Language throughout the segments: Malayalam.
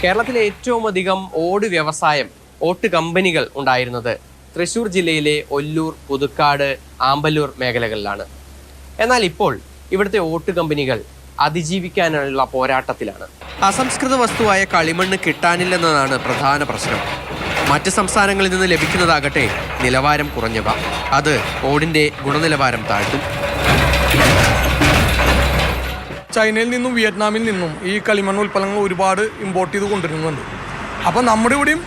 കേരളത്തിലെ ഏറ്റവും അധികം ഓട് വ്യവസായം, ഓട്ട് കമ്പനികൾ ഉണ്ടായിരുന്നത് തൃശ്ശൂർ ജില്ലയിലെ ഒല്ലൂർ, പുതുക്കാട്, ആമ്പല്ലൂർ മേഖലകളിലാണ്. എന്നാൽ ഇപ്പോൾ ഇവിടുത്തെ ഓട്ട് കമ്പനികൾ അതിജീവിക്കാനുള്ള പോരാട്ടത്തിലാണ്. അസംസ്കൃത വസ്തുവായ കളിമണ്ണ് കിട്ടാനില്ലെന്നതാണ് പ്രധാന പ്രശ്നം. മറ്റ് സംസ്ഥാനങ്ങളിൽ നിന്ന് ലഭിക്കുന്നതാകട്ടെ നിലവാരം കുറഞ്ഞവ. അത് ഓടിന്റെ ഗുണനിലവാരം താഴ്ത്തും. ചൈനയിൽ നിന്നും വിയറ്റ്നാമിൽ നിന്നും ഈ കളിമണ്ണ് ഉൽപ്പന്നങ്ങൾ ഒരുപാട് ഇമ്പോർട്ട് ചെയ്ത് കൊണ്ടുവരുന്നുണ്ട്. അപ്പം നമ്മുടെ ഇവിടെയും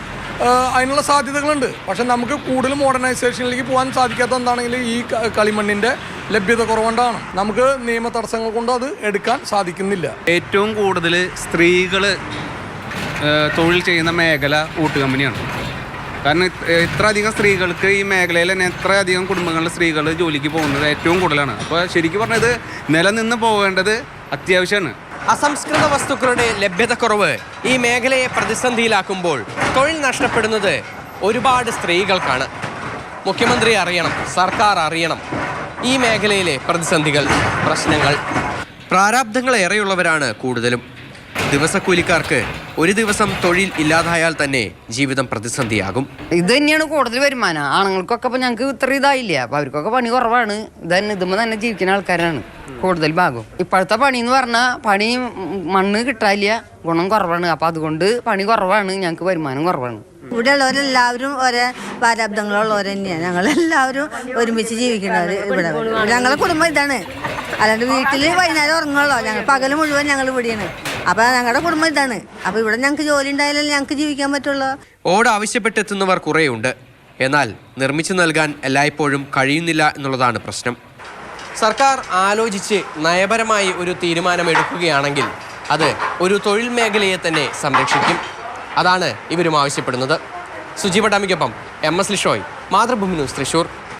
അതിനുള്ള സാധ്യതകളുണ്ട്. പക്ഷെ നമുക്ക് കൂടുതൽ മോഡേണൈസേഷനിലേക്ക് പോകാൻ സാധിക്കാത്ത എന്താണെങ്കിൽ ഈ കളിമണ്ണിൻ്റെ ലഭ്യത കുറവുകൊണ്ടാണ്. നമുക്ക് നിയമ തടസ്സങ്ങൾ കൊണ്ട് അത് എടുക്കാൻ സാധിക്കുന്നില്ല. ഏറ്റവും കൂടുതൽ സ്ത്രീകൾ തൊഴിൽ ചെയ്യുന്ന മേഖല ഊട്ട് കമ്പനിയാണ്. കാരണം ഇത്ര അധികം സ്ത്രീകൾക്ക് ഈ മേഖലയിൽ തന്നെ എത്രയധികം കുടുംബങ്ങളിലെ സ്ത്രീകൾ ജോലിക്ക് പോകുന്നത് ഏറ്റവും കൂടുതലാണ്. അപ്പോൾ ശരിക്കും പറഞ്ഞത് നിലനിന്ന് പോകേണ്ടത് അത്യാവശ്യമാണ്. അസംസ്കൃത വസ്തുക്കളുടെ ലഭ്യതക്കുറവ് ഈ മേഖലയെ പ്രതിസന്ധിയിലാക്കുമ്പോൾ തൊഴിൽ നഷ്ടപ്പെടുന്നത് ഒരുപാട് സ്ത്രീകൾക്കാണ്. മുഖ്യമന്ത്രി അറിയണം, സർക്കാർ അറിയണം ഈ മേഖലയിലെ പ്രതിസന്ധികൾ, പ്രശ്നങ്ങൾ. പ്രാരാബ്ധങ്ങൾ ഏറെയുള്ളവരാണ് കൂടുതലും. ദിവസക്കൂലിക്കാർക്ക് ഒരു ദിവസം തൊഴിൽ ഇല്ലാതായാൽ തന്നെ ജീവിതം പ്രതിസന്ധിയാകും. ഇത് തന്നെയാണ് കൂടുതൽ വരുമാനം. ആണുങ്ങൾക്കൊക്കെ ഇപ്പം ഞങ്ങൾക്ക് ഇത്ര ഇതായില്ല. അപ്പം അവർക്കൊക്കെ പണി കുറവാണ്. ഇതുമ്പോൾ തന്നെ ജീവിക്കുന്ന ആൾക്കാരാണ് കൂടുതൽ ഭാഗം. ഇപ്പോഴത്തെ പണി എന്ന് പറഞ്ഞാൽ പണി മണ്ണ് കിട്ടാനില്ല, ഗുണം കുറവാണ്. അപ്പം അതുകൊണ്ട് പണി കുറവാണ്, ഞങ്ങൾക്ക് വരുമാനം കുറവാണ്. ഇവിടെ ഉള്ളവരെല്ലാവരും ഒരേ പ്രാരാബ്ദങ്ങളുള്ളവർ തന്നെയാണ്. ഞങ്ങളെല്ലാവരും ഒരുമിച്ച് ജീവിക്കുന്നവർ. ഇവിടെ ഞങ്ങളെ കുടുംബം ഇതാണ്. അല്ലാണ്ട് വീട്ടിൽ വൈകുന്നേരം ഉറങ്ങുള്ളൂ. ഞങ്ങൾ പകൽ മുഴുവൻ ഞങ്ങൾ ഇവിടെയാണ്. അപ്പം ഞങ്ങളുടെ കുടുംബം ഇതാണ്. അപ്പം ഇവിടെ ഞങ്ങൾക്ക് ജോലി ഉണ്ടായാലല്ലേ ഞങ്ങൾക്ക് ജീവിക്കാൻ പറ്റുള്ളൂ. ഓട് ആവശ്യപ്പെട്ടെത്തുന്നവർ കുറേയുണ്ട്. എന്നാൽ നിർമ്മിച്ചു നൽകാൻ എല്ലായ്പ്പോഴും കഴിയുന്നില്ല എന്നുള്ളതാണ് പ്രശ്നം. സർക്കാർ ആലോചിച്ച് നയപരമായി ഒരു തീരുമാനമെടുക്കുകയാണെങ്കിൽ അത് ഒരു തൊഴിൽ മേഖലയെ തന്നെ സംരക്ഷിക്കും. അതാണ് ഇവരും ആവശ്യപ്പെടുന്നത്. Sujeeva ഡാമിക്കൊപ്പം MS Lishoy, Mathrubhumi news, Thrissur.